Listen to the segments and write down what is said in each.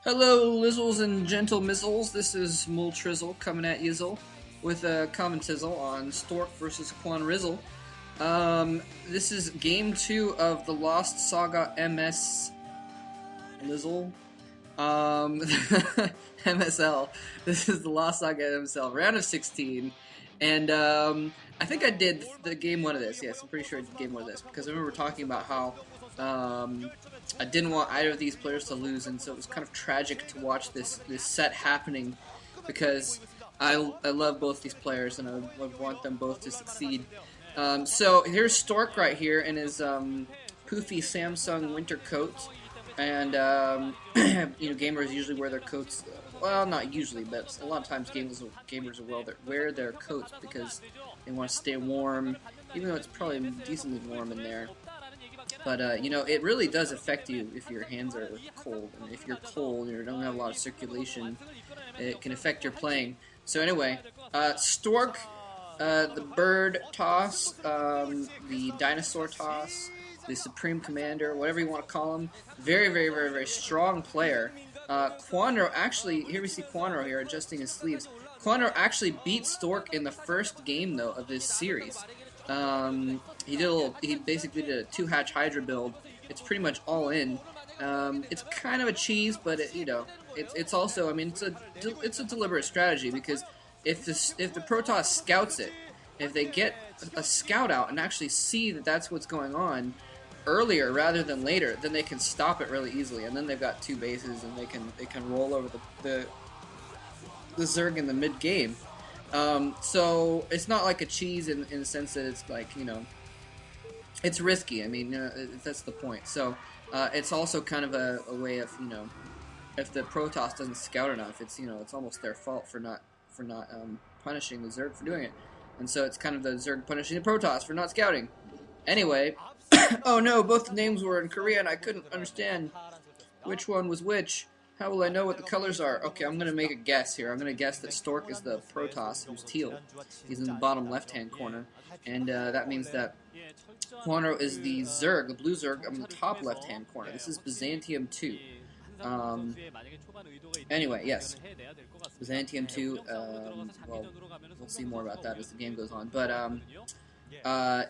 Hello, Lizzles and gentle missiles. This is Multrizzle coming at Yizzle with a comment tizzle on Stork versus Kwanrizzle. This is game 2 of the Lost Saga Lizzle. MSL. This is the Lost Saga MSL round of 16. And I think I did the game 1 of this. Yes, I'm pretty sure I did game 1 of this because I remember talking about how I didn't want either of these players to lose, and so it was kind of tragic to watch this set happening because I love both these players and I would want them both to succeed. So here's Stork right here in his poofy Samsung winter coat, and gamers usually wear their coats. Well, not usually, but a lot of times gamers will wear their coats because they want to stay warm, even though it's probably decently warm in there. But, it really does affect you if your hands are cold. And if you're cold or don't have a lot of circulation, it can affect your playing. So anyway, Stork, the bird toss, the dinosaur toss, the Supreme Commander, whatever you want to call him, very, very, very, very strong player. Kwanro actually, here we see Kwanro here adjusting his sleeves. Kwanro actually beat Stork in the first game, though, of this series. He basically did a 2-hatch Hydra build. It's pretty much all in. It's kind of a cheese, but it's also, I mean, it's a deliberate strategy because if the Protoss scouts it, if they get a scout out and actually see that that's what's going on earlier rather than later, then they can stop it really easily, and then they've got 2 bases and they can roll over the Zerg in the mid game. So it's not like a cheese in the sense that it's like, it's risky. I mean, that's the point. So it's also kind of a way of, if the Protoss doesn't scout enough, it's almost their fault for not punishing the Zerg for doing it. And so it's kind of the Zerg punishing the Protoss for not scouting. Anyway, oh no, both the names were in Korean. I couldn't understand which one was which. How will I know what the colors are? Okay, I'm going to make a guess here. I'm going to guess that Stork is the Protoss, who's teal. He's in the bottom left-hand corner. And that means that Kwanro is the Zerg, the blue Zerg, on the top left-hand corner. This is Byzantium 2. Anyway, yes. Byzantium 2, well, we'll see more about that as the game goes on. But,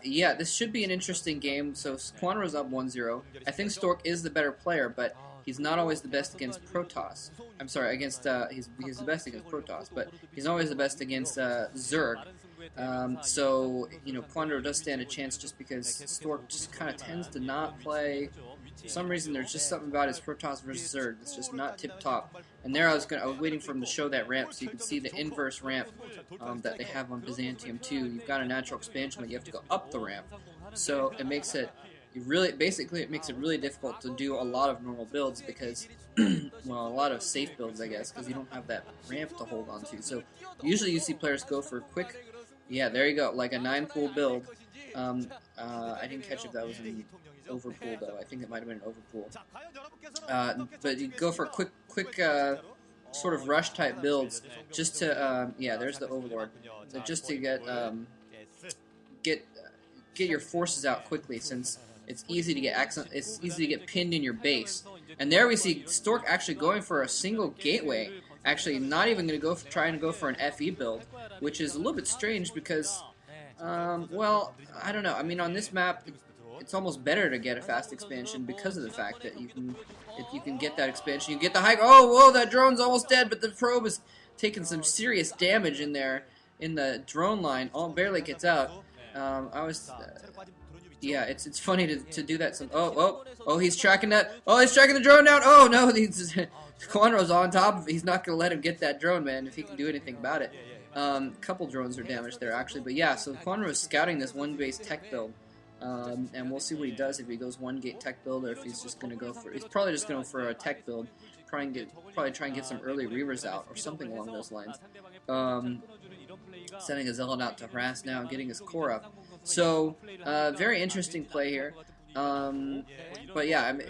yeah, this should be an interesting game. So Kwanro's up 1-0. I think Stork is the better player, but he's not always the best against Protoss. I'm sorry, he's the best against Protoss, but he's always the best against Zerg. So, Kwanro does stand a chance just because Stork just kind of tends to not play. For some reason, there's just something about his Protoss versus Zerg that's just not tip-top. And there I was waiting for him to show that ramp so you can see the inverse ramp that they have on Byzantium 2. You've got a natural expansion, but you have to go up the ramp. So it makes it it makes it really difficult to do a lot of normal builds because, well, a lot of safe builds, I guess, because you don't have that ramp to hold on to. So usually you see players go for quick, yeah, there you go, like a 9-pool build. I didn't catch if that was an overpool, though. I think it might have been an overpool. But you go for quick sort of rush-type builds just to, yeah, there's the Overlord. So just to get your forces out quickly, since it's easy to get pinned in your base. And there we see Stork actually going for a single gateway, actually not even going to trying to go for an FE build, which is a little bit strange because, well, I don't know. I mean, on this map, it's almost better to get a fast expansion because of the fact that if you can get that expansion, you get the high. Oh, whoa! That drone's almost dead, but the probe is taking some serious damage in there in the drone line. Barely gets out. Yeah, it's funny to do that. Oh, he's tracking that. Oh, he's tracking the drone down. Oh no, Kwanro's on top of it. He's not gonna let him get that drone, man. If he can do anything about it. Couple drones are damaged there actually, but yeah. So Kwanro is scouting this one-base tech build, and we'll see what he does if he goes one-gate tech build or if he's just gonna go for. He's probably just going for a tech build, probably try and get some early reavers out or something along those lines. Sending a zealot out to harass now, getting his core up. So, very interesting play here. But yeah, I mean,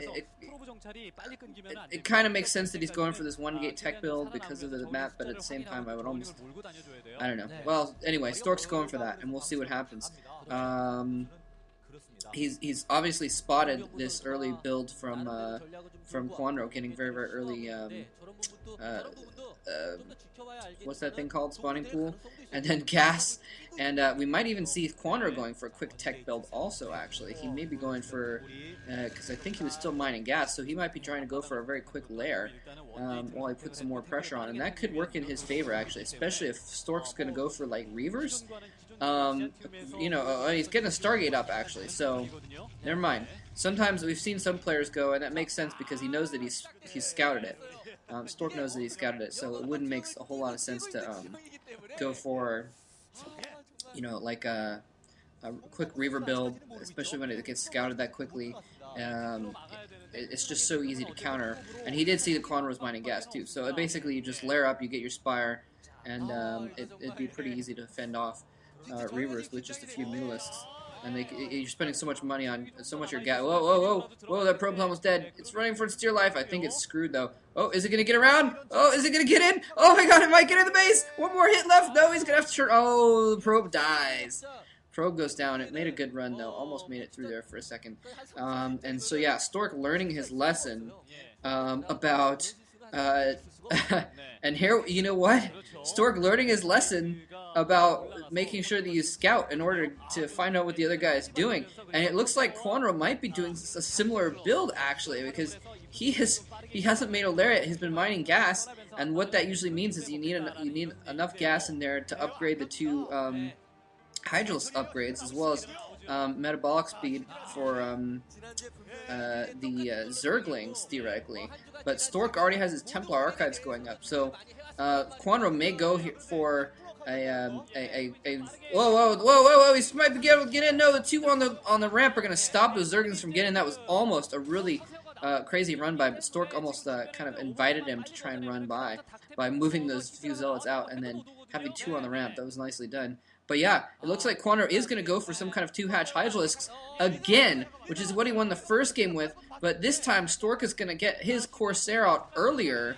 it kind of makes sense that he's going for this one-gate tech build because of the map, but at the same time, I don't know. Well, anyway, Stork's going for that, and we'll see what happens. he's obviously spotted this early build from Kwanro, getting very early. What's that thing called? Spawning pool, and then gas, and we might even see Kwanro going for a quick tech build. Also, actually, he may be going for because I think he was still mining gas, so he might be trying to go for a very quick lair while he puts some more pressure on, and that could work in his favor actually, especially if Stork's going to go for like Reavers. You know, he's getting a Stargate up actually, so never mind. Sometimes we've seen some players go, and that makes sense because he knows that he's scouted it. Stork knows that he scouted it, so it wouldn't make a whole lot of sense to go for, you know, like a quick Reaver build, especially when it gets scouted that quickly. It's just so easy to counter, and he did see the Kwanro's mining gas too. So basically, you just layer up, you get your Spire, and it'd be pretty easy to fend off Reavers with just a few Mutalisks. And you're spending so much money on so much of your gas. Whoa, that probe's almost dead. It's running for its dear life. I think it's screwed, though. Oh, is it going to get around? Oh, is it going to get in? Oh my god, it might get in the base! One more hit left! No, he's going to have to turn. Oh, the probe dies. Probe goes down. It made a good run, though. Almost made it through there for a second. And so, yeah, Stork learning his lesson about... and here, you know what? Stork learning his lesson about making sure that you scout in order to find out what the other guy is doing. And it looks like Kwanro might be doing a similar build, actually, because he hasn't made a lariat. He's been mining gas, and what that usually means is you need enough gas in there to upgrade the two Hydralis upgrades, as well as metabolic speed for the Zerglings, theoretically. But Stork already has his Templar Archives going up, so Kwanro may go here for whoa, he might be able to get in. No, the two on the ramp are going to stop those Zerglings from getting in. That was almost a really crazy run by, but Stork almost kind of invited him to try and run by moving those few Zealots out and then having two on the ramp. That was nicely done. But yeah, it looks like Kwanro is going to go for some kind of two-hatch Hydralisks again, which is what he won the first game with, but this time Stork is going to get his Corsair out earlier.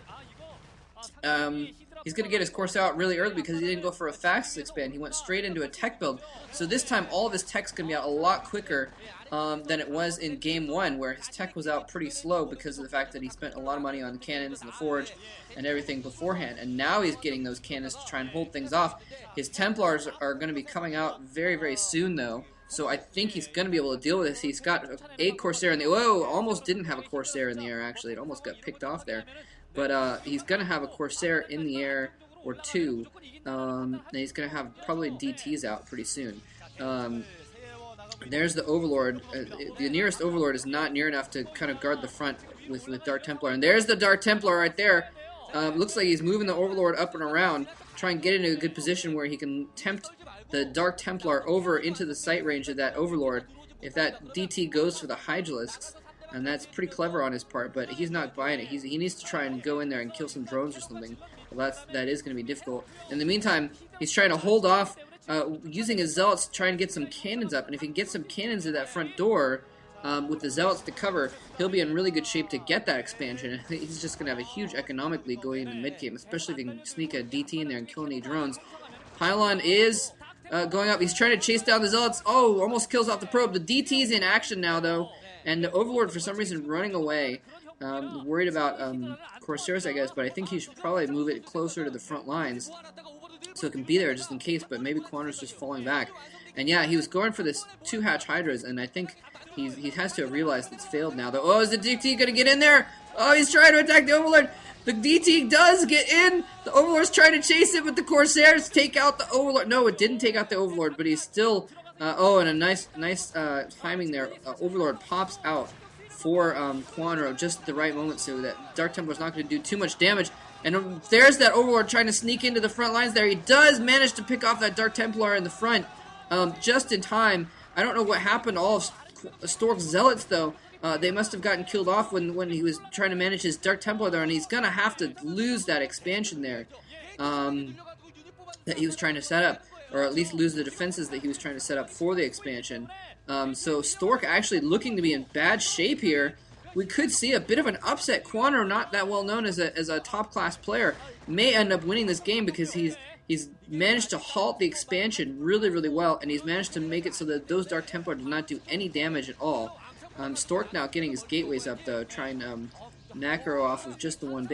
He's going to get his Corsair out really early because he didn't go for a fast expand. He went straight into a tech build. So this time all of his tech's going to be out a lot quicker than it was in Game 1, where his tech was out pretty slow because of the fact that he spent a lot of money on cannons and the forge and everything beforehand. And now he's getting those cannons to try and hold things off. His Templars are going to be coming out very soon, though. So I think he's going to be able to deal with this. He's got a Corsair in the... Whoa, almost didn't have a Corsair in the air, actually. It almost got picked off there. But he's going to have a Corsair in the air or two. And he's going to have probably DTs out pretty soon. There's the Overlord. The nearest Overlord is not near enough to kind of guard the front with Dark Templar. And there's the Dark Templar right there. Looks like he's moving the Overlord up and around, try and get into a good position where he can tempt the Dark Templar over into the sight range of that Overlord if that DT goes for the Hydralisks. And that's pretty clever on his part, but he's not buying it. He needs to try and go in there and kill some drones or something. Well, that is going to be difficult. In the meantime, he's trying to hold off using his Zealots to try and get some cannons up. And if he can get some cannons at that front door with the Zealots to cover, he'll be in really good shape to get that expansion. He's just going to have a huge economic lead going into mid-game, especially if he can sneak a DT in there and kill any drones. Pylon is going up. He's trying to chase down the Zealots. Oh, almost kills off the probe. The DT's in action now, though. And the Overlord, for some reason, running away. Worried about Corsairs, I guess, but I think he should probably move it closer to the front lines so it can be there just in case, but maybe Kwanro's just falling back. And yeah, he was going for this two-hatch Hydras, and I think he has to have realized it's failed now. Oh, is the DT going to get in there? Oh, he's trying to attack the Overlord. The DT does get in. The Overlord's trying to chase it, but the Corsairs take out the Overlord. No, it didn't take out the Overlord, but he's still... oh, and a nice timing there. Overlord pops out for Kwanro just at the right moment so that Dark Templar's not going to do too much damage. And there's that Overlord trying to sneak into the front lines there. He does manage to pick off that Dark Templar in the front just in time. I don't know what happened to all of Stork's Zealots, though. They must have gotten killed off when he was trying to manage his Dark Templar there, and he's going to have to lose that expansion there that he was trying to set up. Or at least lose the defenses that he was trying to set up for the expansion. So Stork actually looking to be in bad shape here. We could see a bit of an upset. Kwanro, not that well known as a top-class player, may end up winning this game because he's He's managed to halt the expansion really, really well, and he's managed to make it so that those Dark Templar do not do any damage at all. Stork now getting his gateways up, though, trying Necro off of just the one base.